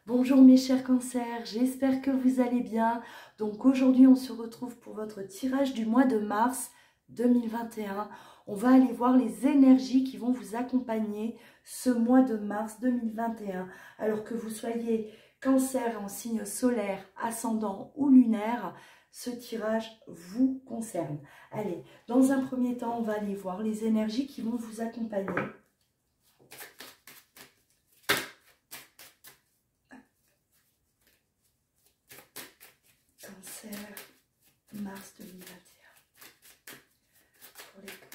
Bonjour mes chers cancers, j'espère que vous allez bien. Donc aujourd'hui on se retrouve pour votre tirage du mois de mars 2021. On va aller voir les énergies qui vont vous accompagner ce mois de mars 2021. Alors que vous soyez cancer en signe solaire, ascendant ou lunaire, ce tirage vous concerne. Allez, dans un premier temps, on va aller voir les énergies qui vont vous accompagner. Cancer, mars 2021. Pour les cancers.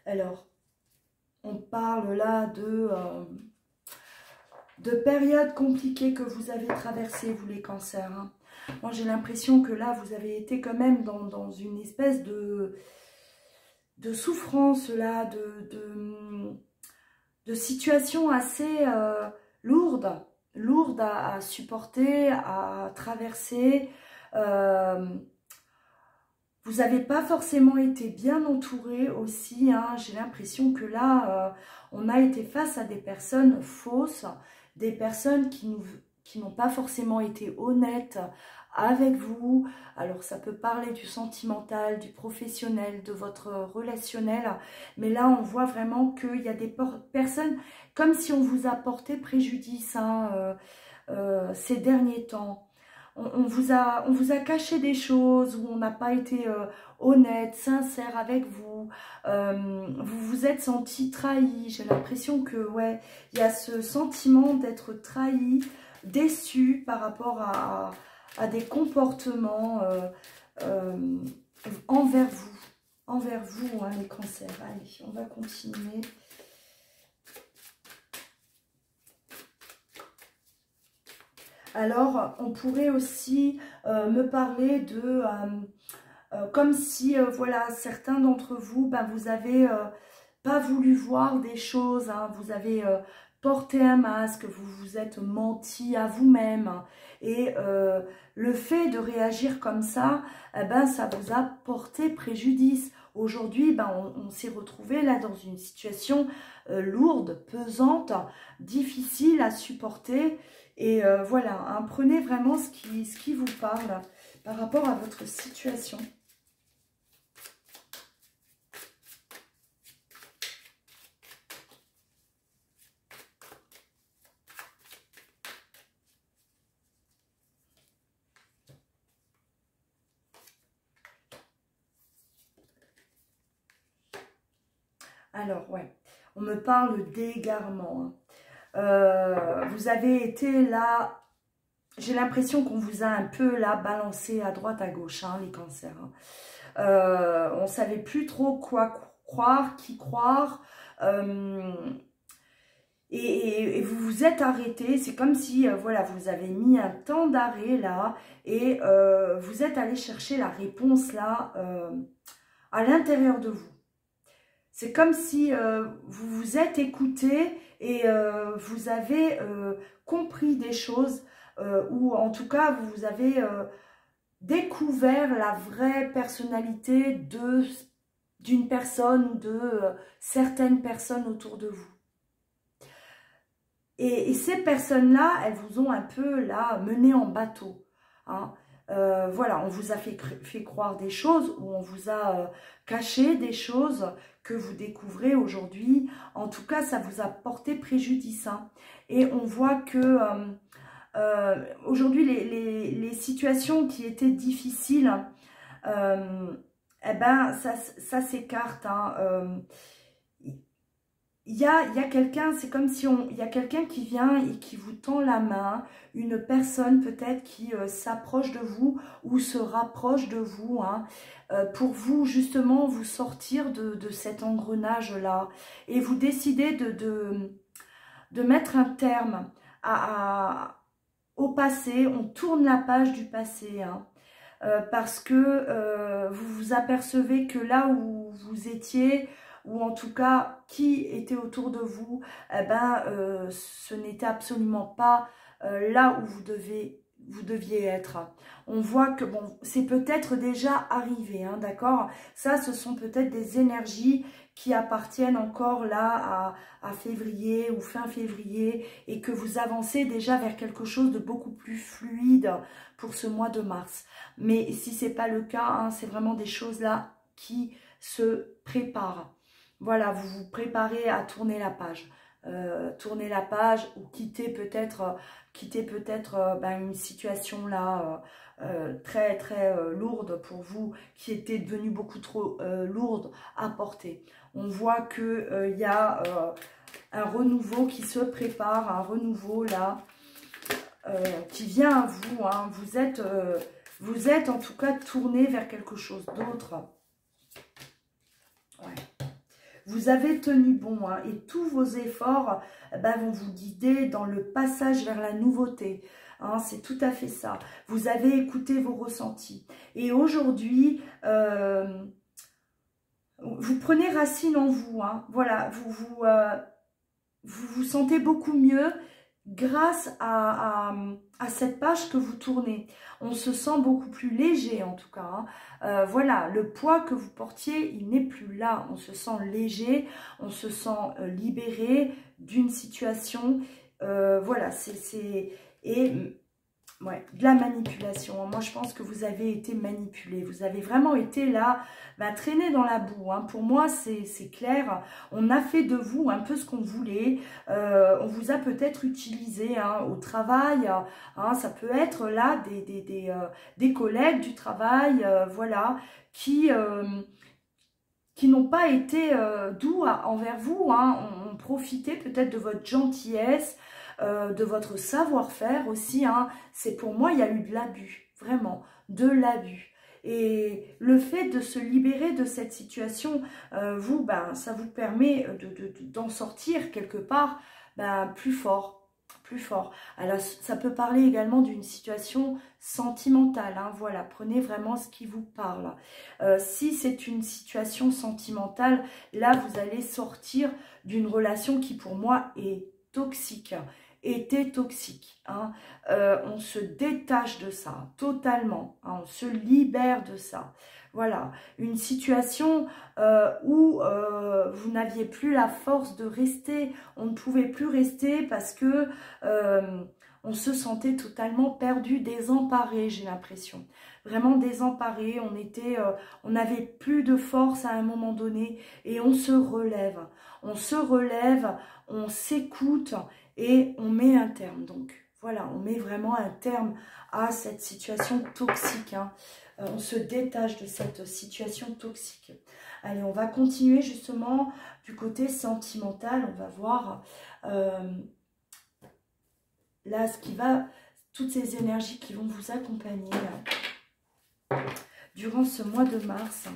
Alors, on parle là de périodes compliquées que vous avez traversées, vous les cancers. Hein. Moi, j'ai l'impression que là, vous avez été quand même dans une espèce de souffrance, là, de situation assez lourde à supporter, à traverser. Vous n'avez pas forcément été bien entouré aussi, hein. J'ai l'impression que là, on a été face à des personnes fausses, des personnes qui n'ont pas forcément été honnêtes avec vous. Alors ça peut parler du sentimental, du professionnel, de votre relationnel, mais là on voit vraiment qu'il y a des personnes comme si on vous a porté préjudice hein, ces derniers temps. On vous a caché des choses où on n'a pas été honnête, sincère avec vous. Vous vous êtes senti trahi. J'ai l'impression que ouais, il y a ce sentiment d'être trahi, déçu par rapport à des comportements envers vous. Envers vous, hein, les cancers. Allez, on va continuer. Alors, on pourrait aussi me parler de... comme si, voilà, certains d'entre vous, ben, vous avez pas voulu voir des choses, hein, vous avez porté un masque, vous vous êtes menti à vous-même. Hein, et le fait de réagir comme ça, eh ben, ça vous a porté préjudice. Aujourd'hui, ben, on s'est retrouvé là dans une situation lourde, pesante, difficile à supporter. Et voilà, hein, prenez vraiment ce qui vous parle par rapport à votre situation. Alors, ouais, on me parle d'égarement. Hein. Vous avez été là, j'ai l'impression qu'on vous a un peu là balancé à droite, à gauche, hein, les cancers. Hein. On ne savait plus trop quoi croire, qui croire. Et vous vous êtes arrêté, c'est comme si, voilà, vous avez mis un temps d'arrêt là, et vous êtes allé chercher la réponse là, à l'intérieur de vous. C'est comme si vous vous êtes écouté et vous avez compris des choses, ou en tout cas, vous avez découvert la vraie personnalité d'une personne ou de certaines personnes autour de vous. Et ces personnes-là, elles vous ont un peu là mené en bateau. Hein. Voilà, on vous a fait croire des choses, ou on vous a caché des choses que vous découvrez aujourd'hui. En tout cas, ça vous a porté préjudice. Hein. Et on voit que aujourd'hui, les situations qui étaient difficiles, eh ben, ça s'écarte. Hein. Il y a quelqu'un, c'est comme si il y a quelqu'un qui vient et qui vous tend la main, une personne peut-être qui s'approche de vous ou se rapproche de vous, hein, pour vous justement vous sortir de cet engrenage-là. Et vous décidez de mettre un terme au passé, on tourne la page du passé, hein. parce que vous vous apercevez que là où vous étiez, ou en tout cas qui était autour de vous, eh ben, ce n'était absolument pas là où vous deviez être. On voit que, bon, c'est peut-être déjà arrivé, hein, d'accord? Ça, ce sont peut-être des énergies qui appartiennent encore là à février ou fin février et que vous avancez déjà vers quelque chose de beaucoup plus fluide pour ce mois de mars. Mais si ce n'est pas le cas, hein, c'est vraiment des choses là qui se préparent. Voilà, vous vous préparez à tourner la page. Tourner la page ou quitter peut-être ben, une situation là très très lourde pour vous, qui était devenue beaucoup trop lourde à porter. On voit que il y a un renouveau qui se prépare, un renouveau là qui vient à vous, hein. Vous êtes en tout cas tourné vers quelque chose d'autre. Ouais. Vous avez tenu bon, hein, et tous vos efforts ben, vont vous guider dans le passage vers la nouveauté. Hein, c'est tout à fait ça. Vous avez écouté vos ressentis. Et aujourd'hui, vous prenez racine en vous. Hein, voilà, vous vous sentez beaucoup mieux grâce à cette page que vous tournez. On se sent beaucoup plus léger en tout cas. Hein. Voilà, le poids que vous portiez, il n'est plus là. On se sent léger, on se sent libéré d'une situation. Voilà, ouais, de la manipulation. Moi, je pense que vous avez été manipulé. Vous avez vraiment été là, traîné dans la boue. Hein. Pour moi, c'est clair. On a fait de vous un peu ce qu'on voulait. On vous a peut-être utilisé hein, au travail. Hein. Ça peut être là des collègues du travail, voilà, qui n'ont pas été doux envers vous. Hein. On profitait peut-être de votre gentillesse, de votre savoir-faire aussi. Hein. C'est pour moi, il y a eu de l'abus, vraiment, de l'abus. Et le fait de se libérer de cette situation, vous, ça vous permet d'en sortir quelque part plus fort. Plus fort. Alors, ça peut parler également d'une situation sentimentale. Hein, voilà, prenez vraiment ce qui vous parle. Si c'est une situation sentimentale, là, vous allez sortir d'une relation qui, pour moi, est toxique. Était toxique. Hein. On se détache de ça totalement. Hein, on se libère de ça. Voilà, une situation où vous n'aviez plus la force de rester. On ne pouvait plus rester parce que on se sentait totalement perdu, désemparé, j'ai l'impression. Vraiment désemparé, on n'avait plus de force à un moment donné et on se relève. On se relève, on s'écoute et on met un terme. Donc voilà, on met vraiment un terme à cette situation toxique. Hein. On se détache de cette situation toxique. Allez, on va continuer justement du côté sentimental. On va voir là toutes ces énergies qui vont vous accompagner là, durant ce mois de mars.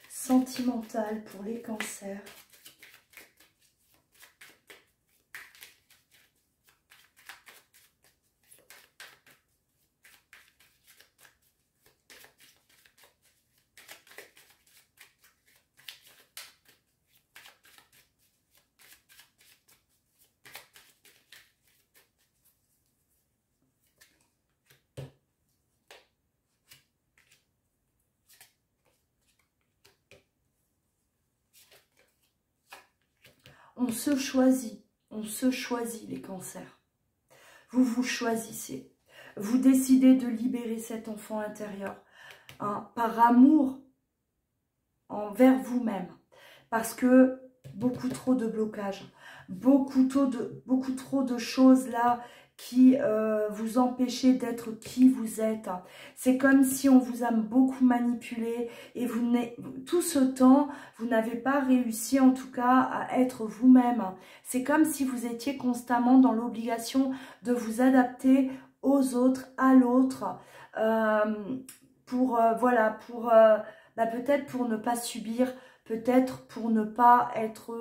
Sentimental pour les cancers. On se choisit les cancers. Vous vous choisissez. Vous décidez de libérer cet enfant intérieur hein, par amour envers vous-même. Parce que beaucoup trop de blocages, beaucoup trop de choses là qui vous empêchaient d'être qui vous êtes. C'est comme si on vous a beaucoup manipulé et tout ce temps, vous n'avez pas réussi en tout cas à être vous-même. C'est comme si vous étiez constamment dans l'obligation de vous adapter aux autres, à l'autre, voilà, peut-être pour ne pas subir, peut-être pour ne pas être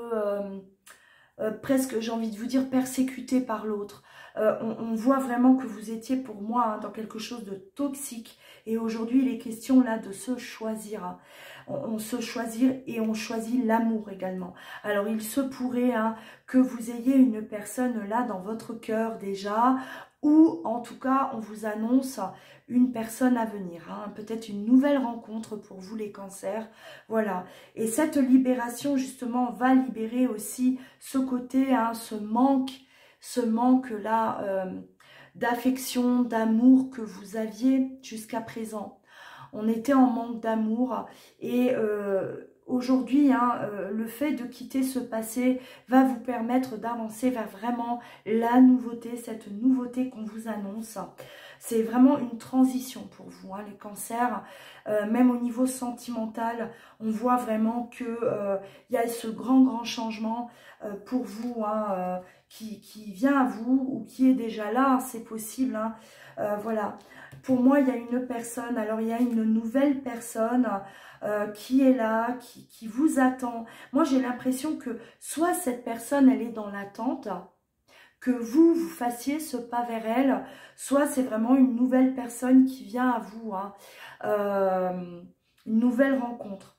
presque, j'ai envie de vous dire, persécuté par l'autre. On voit vraiment que vous étiez pour moi hein, dans quelque chose de toxique. Et aujourd'hui, il est question là de se choisir. Hein. On se choisit et on choisit l'amour également. Alors, il se pourrait hein, que vous ayez une personne là dans votre cœur déjà, ou en tout cas, on vous annonce une personne à venir. Hein, peut-être une nouvelle rencontre pour vous les cancers. Voilà. Et cette libération, justement, va libérer aussi ce côté, hein, ce manque là d'affection, d'amour que vous aviez jusqu'à présent. On était en manque d'amour et aujourd'hui, hein, le fait de quitter ce passé va vous permettre d'avancer vers vraiment la nouveauté, cette nouveauté qu'on vous annonce. C'est vraiment une transition pour vous, hein, les cancers. Même au niveau sentimental, on voit vraiment qu'il y a ce grand changement pour vous, hein, qui vient à vous ou qui est déjà là, hein, c'est possible. Hein. Voilà. Pour moi, il y a une personne, alors il y a une nouvelle personne qui est là, qui vous attend. Moi, j'ai l'impression que soit cette personne, elle est dans l'attente, que vous fassiez ce pas vers elle, soit c'est vraiment une nouvelle personne qui vient à vous, hein, une nouvelle rencontre.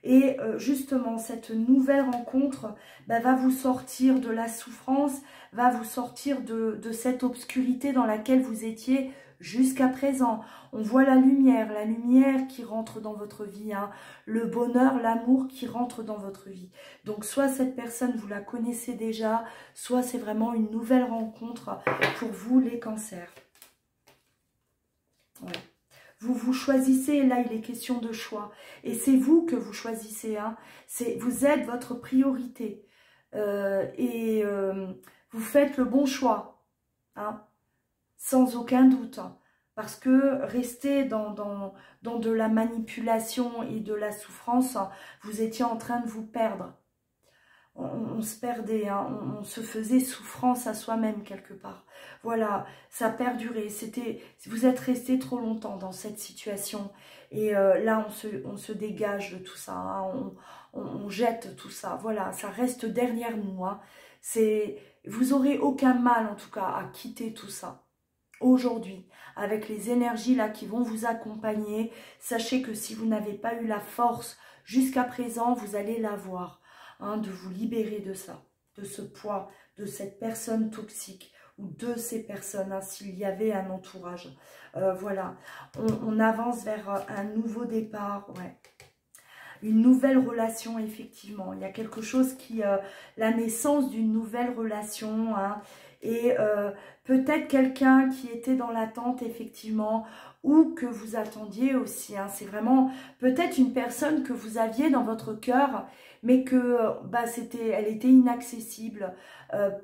Et justement, cette nouvelle rencontre bah, va vous sortir de la souffrance, va vous sortir de cette obscurité dans laquelle vous étiez jusqu'à présent. On voit la lumière qui rentre dans votre vie, hein, le bonheur, l'amour qui rentre dans votre vie. Donc soit cette personne, vous la connaissez déjà, soit c'est vraiment une nouvelle rencontre pour vous les cancers. Ouais. Vous choisissez, là il est question de choix. Et c'est vous que vous choisissez. Hein. Vous êtes votre priorité. Vous faites le bon choix. Hein, sans aucun doute. Parce que rester dans de la manipulation et de la souffrance, vous étiez en train de vous perdre. On se perdait, hein, on se faisait souffrance à soi-même quelque part. Voilà, ça perdurait. Vous êtes resté trop longtemps dans cette situation. Et là, on se dégage de tout ça. Hein, on jette tout ça. Voilà, ça reste derrière nous. Hein. Vous n'aurez aucun mal, en tout cas, à quitter tout ça. Aujourd'hui, avec les énergies là qui vont vous accompagner, sachez que si vous n'avez pas eu la force jusqu'à présent, vous allez l'avoir. Hein, de vous libérer de ça, de ce poids, de cette personne toxique ou de ces personnes, hein, s'il y avait un entourage. Voilà, on avance vers un nouveau départ, ouais. Une nouvelle relation, effectivement. Il y a quelque chose qui... la naissance d'une nouvelle relation, hein, et peut-être quelqu'un qui était dans l'attente, effectivement, ou que vous attendiez aussi. Hein. C'est vraiment peut-être une personne que vous aviez dans votre cœur, mais que bah, elle était inaccessible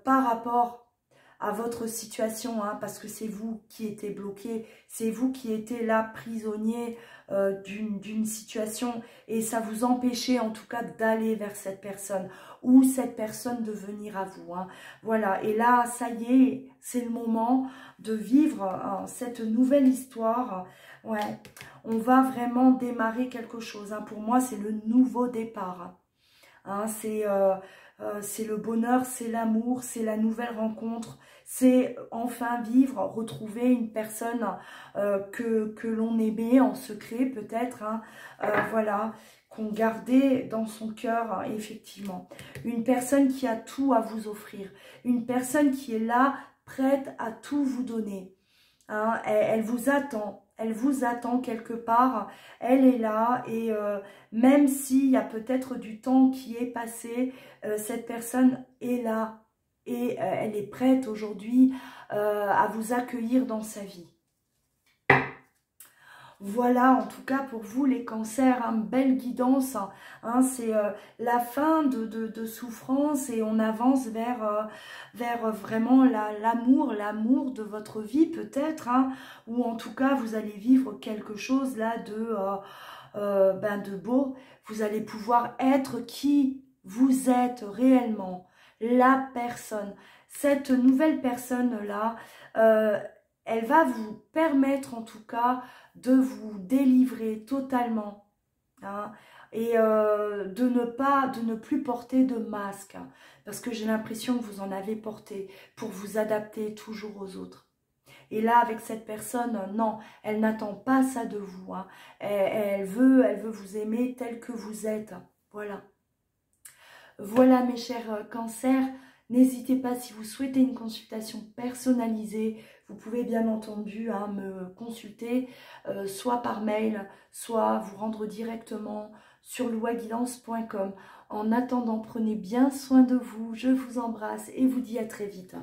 par rapport à votre situation, hein, parce que c'est vous qui étiez bloqué, c'est vous qui étiez là prisonnier d'une situation et ça vous empêchait en tout cas d'aller vers cette personne ou cette personne de venir à vous. Hein. Voilà, et là, ça y est, c'est le moment de vivre cette nouvelle histoire. Ouais, on va vraiment démarrer quelque chose. Hein. Pour moi, c'est le nouveau départ. Hein, c'est le bonheur, c'est l'amour, c'est la nouvelle rencontre, c'est enfin vivre, retrouver une personne que l'on aimait en secret peut-être, hein, voilà, qu'on gardait dans son cœur, hein, effectivement. Une personne qui a tout à vous offrir, une personne qui est là, prête à tout vous donner. Hein, elle vous attend. Elle vous attend quelque part, elle est là et même s'il y a peut-être du temps qui est passé, cette personne est là et elle est prête aujourd'hui à vous accueillir dans sa vie. Voilà, en tout cas pour vous les cancers, hein, belle guidance, hein, c'est la fin de souffrance et on avance vers vraiment l'amour de votre vie peut-être, hein, ou en tout cas vous allez vivre quelque chose là de beau, vous allez pouvoir être qui vous êtes réellement, la personne, cette nouvelle personne là, elle va vous permettre en tout cas de vous délivrer totalement. Hein, et de ne plus porter de masque, parce que j'ai l'impression que vous en avez porté pour vous adapter toujours aux autres. Et là, avec cette personne, non, elle n'attend pas ça de vous. Hein. Elle veut vous aimer tel que vous êtes. Voilà. Voilà mes chers cancers. N'hésitez pas, si vous souhaitez une consultation personnalisée, vous pouvez bien entendu me consulter, soit par mail, soit vous rendre directement sur louaguidance.com. En attendant, prenez bien soin de vous. Je vous embrasse et vous dis à très vite.